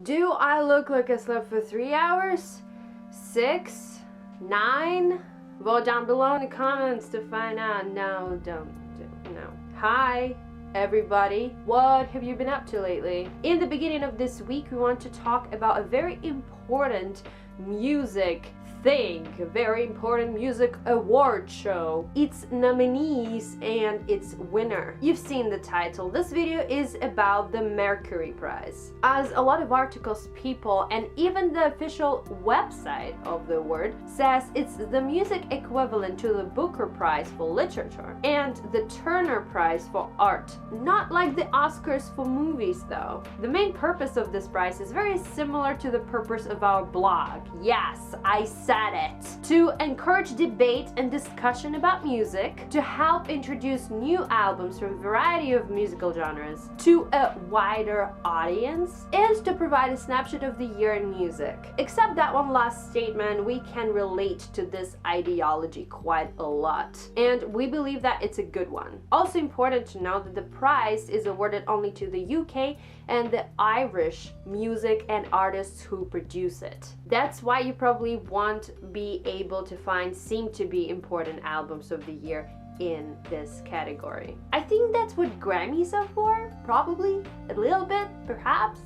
Do I look like I slept for 3 hours? 6? 9? Vote down below in the comments to find out. No, don't. No. Hi, everybody. What have you been up to lately? In the beginning of this week, we want to talk about a very important music thing, a very important music award show, its nominees and its winner. You've seen the title. This video is about the Mercury Prize. As a lot of articles, people, and even the official website of the award says it's the music equivalent to the Booker Prize for literature and the Turner Prize for art. Not like the Oscars for movies though. The main purpose of this prize is very similar to the purpose of our blog. Yes, I said it. To encourage debate and discussion about music, to help introduce new albums from a variety of musical genres to a wider audience, and to provide a snapshot of the year in music. Except that one last statement, we can relate to this ideology quite a lot, and we believe that it's a good one. Also important to note that the prize is awarded only to the UK and the Irish music and artists who produce it. That's why you probably won't be able to find seem to be important albums of the year in this category. I think that's what Grammys are for, probably, a little bit, perhaps.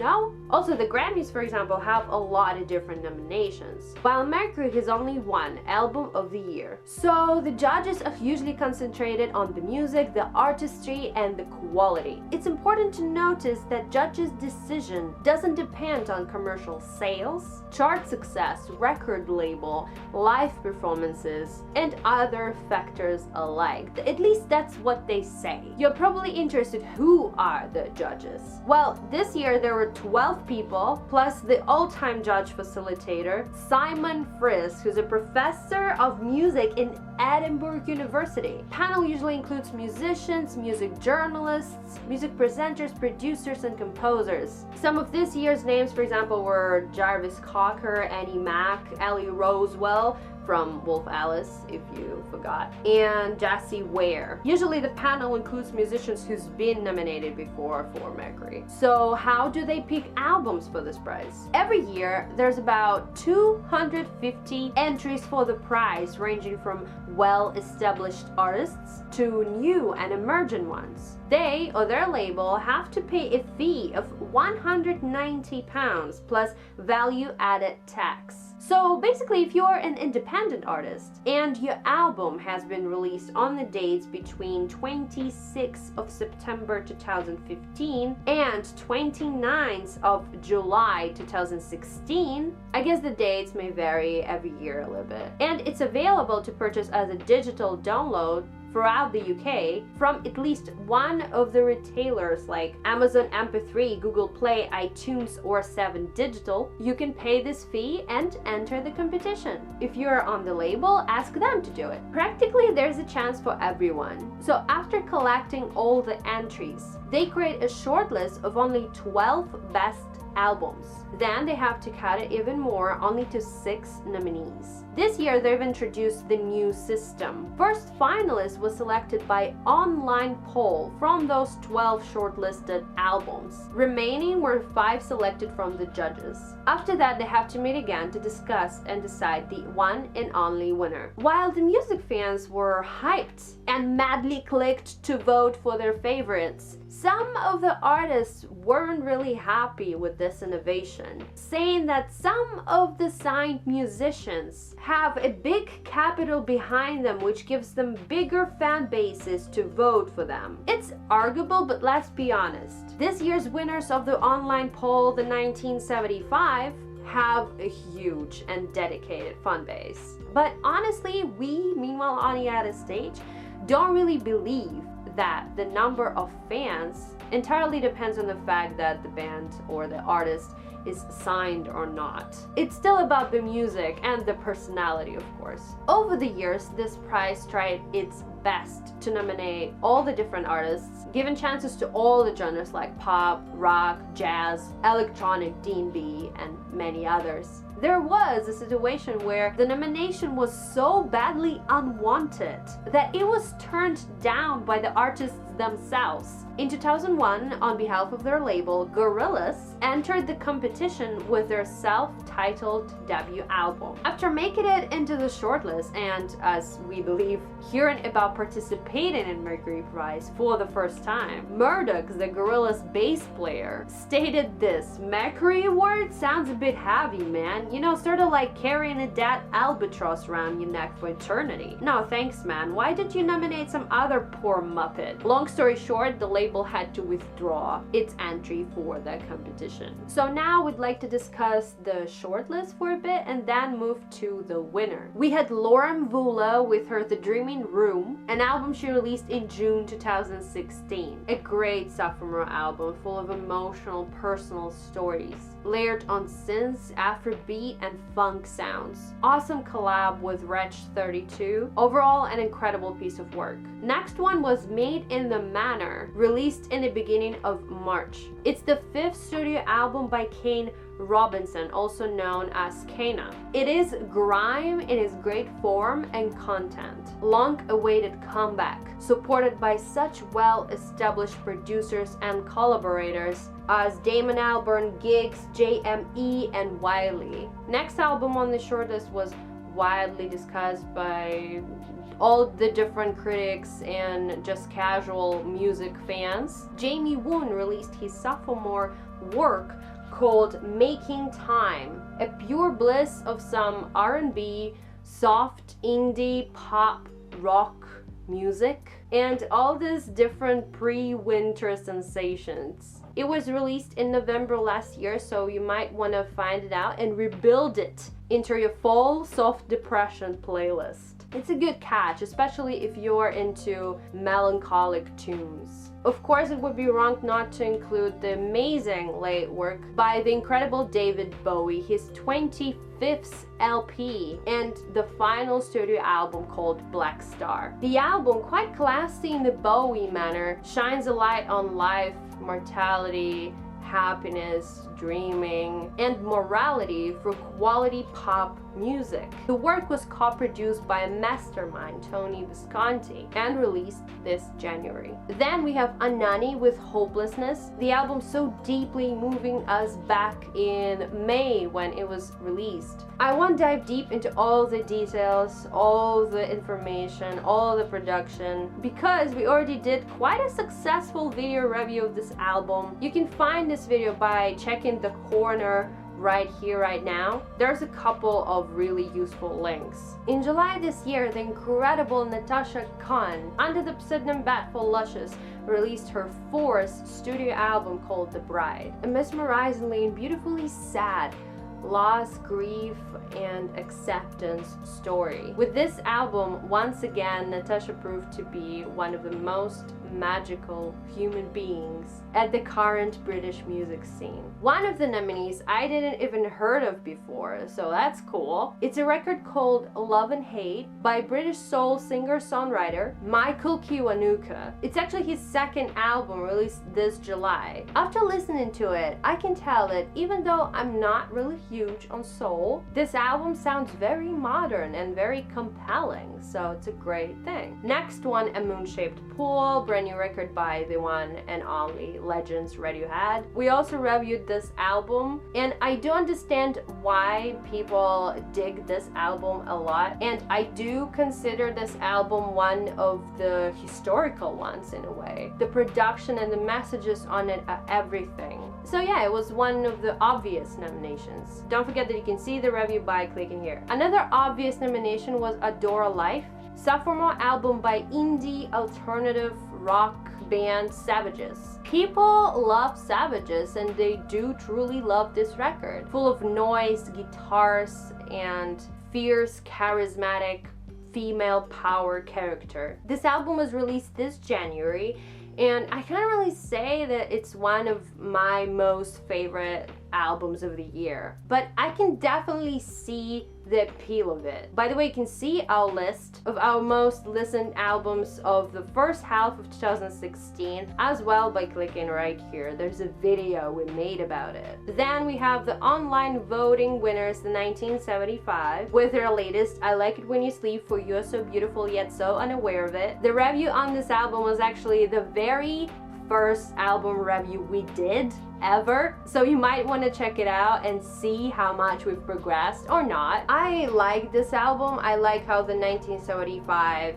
No? Also, the Grammys, for example, have a lot of different nominations, while Mercury has only one Album of the Year. So the judges are usually concentrated on the music, the artistry, and the quality. It's important to notice that judges' decision doesn't depend on commercial sales, chart success, record label, live performances, and other factors alike. At least that's what they say. You're probably interested who are the judges. Well, this year there were 12 people, plus the all-time judge facilitator, Simon Frisk, who's a professor of music in Edinburgh University. Panel usually includes musicians, music journalists, music presenters, producers, and composers. Some of this year's names, for example, were Jarvis Cocker, Annie Mac, Ellie Rosewell, from Wolf Alice, if you forgot, and Jessie Ware. Usually the panel includes musicians who's been nominated before for Mercury. So how do they pick albums for this prize? Every year there's about 250 entries for the prize, ranging from well-established artists to new and emerging ones. They or their label have to pay a fee of £190 plus value-added tax. So basically, if you're an independent artist and your album has been released on the dates between 26th of September 2015 and 29th of July 2016, I guess the dates may vary every year a little bit, and it's available to purchase as a digital download throughout the UK from at least one of the retailers like Amazon MP3, Google Play, iTunes, or 7 Digital. You can pay this fee and enter the competition. If you're on the label, ask them to do it. Practically, there's a chance for everyone. So after collecting all the entries, they create a short list of only 12 best albums. Then they have to cut it even more, only to 6 nominees. This year they've introduced the new system. First finalist was selected by online poll from those 12 shortlisted albums. Remaining were 5 selected from the judges. After that they have to meet again to discuss and decide the one and only winner. While the music fans were hyped and madly clicked to vote for their favorites, some of the artists weren't really happy with this innovation, saying that some of the signed musicians have a big capital behind them, which gives them bigger fan bases to vote for them. It's arguable, but let's be honest. This year's winners of the online poll, the 1975, have a huge and dedicated fan base. But honestly, we, meanwhile on the other stage, don't really believe that the number of fans entirely depends on the fact that the band or the artist is signed or not. It's still about the music and the personality, of course. Over the years, this prize tried its best to nominate all the different artists, given chances to all the genres like pop, rock, jazz, electronic, D&B, and many others. There was a situation where the nomination was so badly unwanted that it was turned down by the artists themselves. In 2001, on behalf of their label, Gorillaz entered the competition with their self-titled debut album. After making it into the shortlist and, as we believe, hearing about participating in Mercury Prize for the first time, Murdoch, the Gorillaz bass player, stated this: "Mercury Award sounds a bit heavy, man. You know, sort of like carrying a dead albatross around your neck for eternity. No thanks, man. Why did you nominate some other poor muppet?" Long story short, the label had to withdraw its entry for the competition. So now we'd like to discuss the shortlist for a bit and then move to the winner. We had Lauren Vula with her The Dreaming Room, an album she released in June 2016. A great sophomore album full of emotional, personal stories, layered on synths, Afrobeat, and funk sounds. Awesome collab with Wretch 32. Overall, an incredible piece of work. Next one was Made in the Manor, released in the beginning of March. It's the 5th studio album by Kane Robinson, also known as Kana. It is grime in its great form and content. Long-awaited comeback, supported by such well-established producers and collaborators as Damon Albarn, Giggs, JME, and Wiley. Next album on the shortlist was widely discussed by all the different critics and just casual music fans. Jamie Woon released his sophomore work called Making Time, a pure bliss of some R&B, soft indie, pop, rock music, and all these different pre-winter sensations. It was released in November last year, so you might want to find it out and rebuild it into your fall soft depression playlist. It's a good catch, especially if you're into melancholic tunes. Of course, it would be wrong not to include the amazing late work by the incredible David Bowie, his 25th LP, and the final studio album called Black Star. The album, quite classy in the Bowie manner, shines a light on life, mortality, happiness, dreaming, and morality through quality pop music. The work was co-produced by a mastermind, Tony Visconti, and released this January. Then we have Anani with Hopelessness, the album so deeply moving us back in May when it was released. I won't dive deep into all the details, all the information, all the production, because we already did quite a successful video review of this album. You can find this video by checking the corner right here, right now. There's a couple of really useful links. In July this year, the incredible Natasha Khan, under the pseudonym Batful Luscious, released her 4th studio album called The Bride. A mesmerizingly and beautifully sad loss, grief, and acceptance story. With this album, once again, Natasha proved to be one of the most magical human beings at the current British music scene. One of the nominees I didn't even heard of before, so that's cool. It's a record called Love and Hate by British soul singer-songwriter Michael Kiwanuka. It's actually his 2nd album, released this July. After listening to it, I can tell that even though I'm not really huge on soul, this album sounds very modern and very compelling, so it's a great thing. Next one, A Moon-Shaped Pool, brand new record by the one and only Legends Radiohead. We also reviewed this album, and I do understand why people dig this album a lot, and I do consider this album one of the historical ones in a way. The production and the messages on it are everything. So yeah, it was one of the obvious nominations. Don't forget that you can see the review by clicking here. Another obvious nomination was Adora Life, sophomore album by indie alternative rock band Savages. People love Savages, and they do truly love this record. Full of noise, guitars, and fierce, charismatic female power character. This album was released this January, and I can't really say that it's one of my most favorite albums of the year, but I can definitely see the appeal of it. By the way, you can see our list of our most listened albums of the first half of 2016 as well by clicking right here. There's a video we made about it. Then we have the online voting winners, the 1975, with their latest I Like It When You Sleep for You're So Beautiful Yet So Unaware of It. The review on this album was actually the very first album review we did ever, so you might want to check it out and see how much we've progressed or not. I like this album. I like how the 1975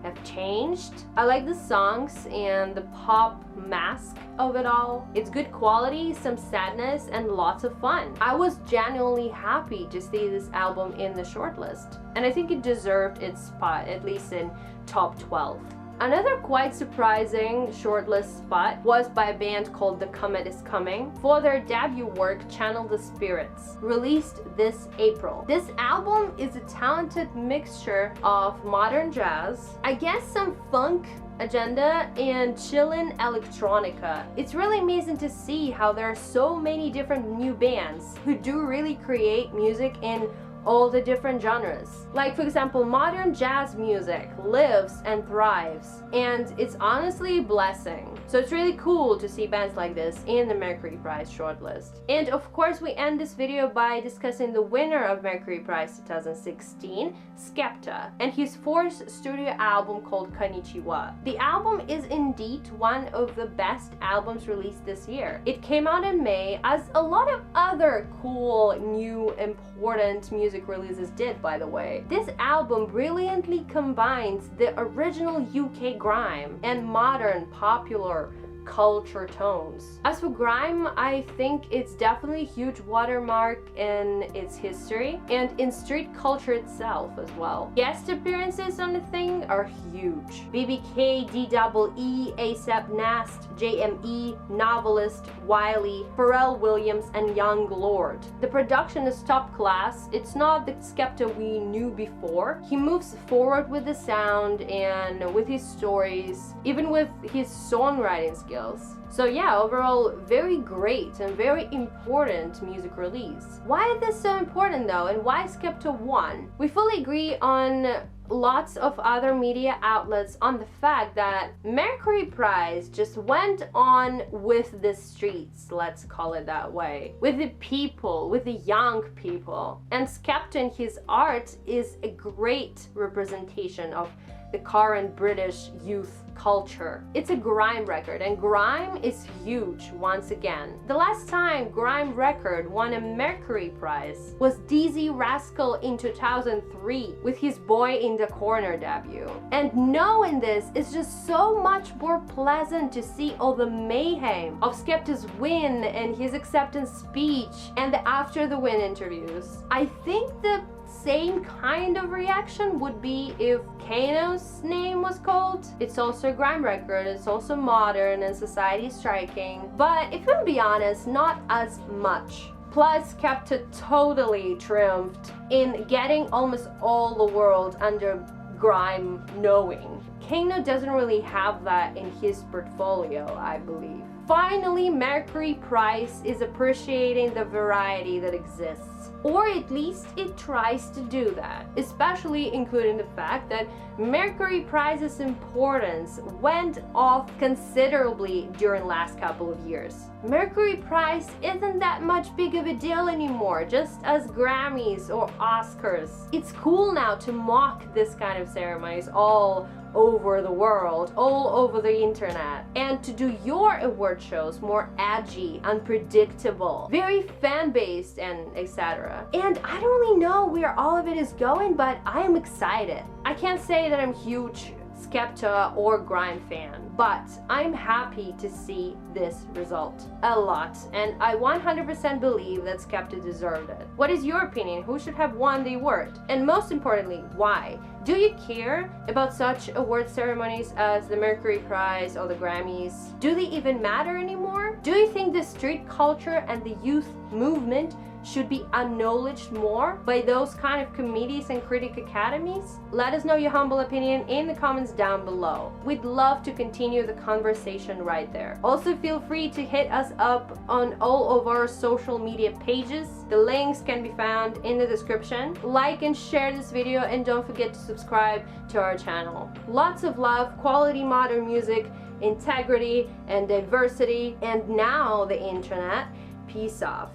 have changed. I like the songs and the pop mask of it all. It's good quality, some sadness, and lots of fun. I was genuinely happy to see this album in the shortlist, and I think it deserved its spot, at least in top 12. Another quite surprising shortlist spot was by a band called The Comet Is Coming for their debut work Channel the Spirits, released this April. This album is a talented mixture of modern jazz, I guess some funk agenda, and chillin' electronica. It's really amazing to see how there are so many different new bands who do really create music in all the different genres. Like, for example, modern jazz music lives and thrives, and it's honestly a blessing. So it's really cool to see bands like this in the Mercury Prize shortlist. And of course, we end this video by discussing the winner of Mercury Prize 2016, SKEPTA, and his fourth studio album called Konnichiwa. The album is indeed one of the best albums released this year. It came out in May, as a lot of other cool, new, important music releases did, by the way. This album brilliantly combines the original UK grime and modern popular culture tones. As for grime, I think it's definitely a huge watermark in its history and in street culture itself as well. Guest appearances on the thing are huge. BBK, DEE, ASAP Nast, JME, Novelist, Wiley, Pharrell Williams, and Young Lord. The production is top class. It's not the SKEPTA we knew before. He moves forward with the sound and with his stories, even with his songwriting skills. So yeah, overall, very great and very important music release. Why is this so important though, and why SKEPTA won? We fully agree on lots of other media outlets on the fact that Mercury Prize just went on with the streets, let's call it that way, with the people, with the young people. And SKEPTA and his art is a great representation of the current British youth culture. It's a grime record, and grime is huge once again. The last time grime record won a Mercury Prize was DZ Rascal in 2003 with his Boy in the Corner debut. And knowing this is just so much more pleasant to see all the mayhem of SKEPTA's win and his acceptance speech and the after the win interviews. I think the same kind of reaction would be if Kano's name was called. It's also a grime record, it's also modern and society striking, but if we'll be honest, not as much. Plus, SKEPTA totally triumphed in getting almost all the world under grime knowing. Kano doesn't really have that in his portfolio, I believe. Finally, Mercury Prize is appreciating the variety that exists, or at least it tries to do that, especially including the fact that Mercury Prize's importance went off considerably during last couple of years. Mercury Prize isn't that much big of a deal anymore, just as Grammys or Oscars. It's cool now to mock this kind of ceremonies all over the world, all over the internet, and to do your award shows more edgy, unpredictable, very fan-based, and etc. And I don't really know where all of it is going, but I am excited. I can't say that I'm huge SKEPTA or grime fan, but I'm happy to see this result a lot, and I 100% believe that SKEPTA deserved it. What is your opinion? Who should have won the award? And most importantly, why? Do you care about such award ceremonies as the Mercury Prize or the Grammys? Do they even matter anymore? Do you think the street culture and the youth movement should be acknowledged more by those kind of committees and critic academies? Let us know your humble opinion in the comments down below. We'd love to continue the conversation right there. Also, feel free to hit us up on all of our social media pages. The links can be found in the description. Like and share this video, and don't forget to subscribe to our channel. Lots of love, quality modern music, integrity and diversity, and now the internet. Peace off.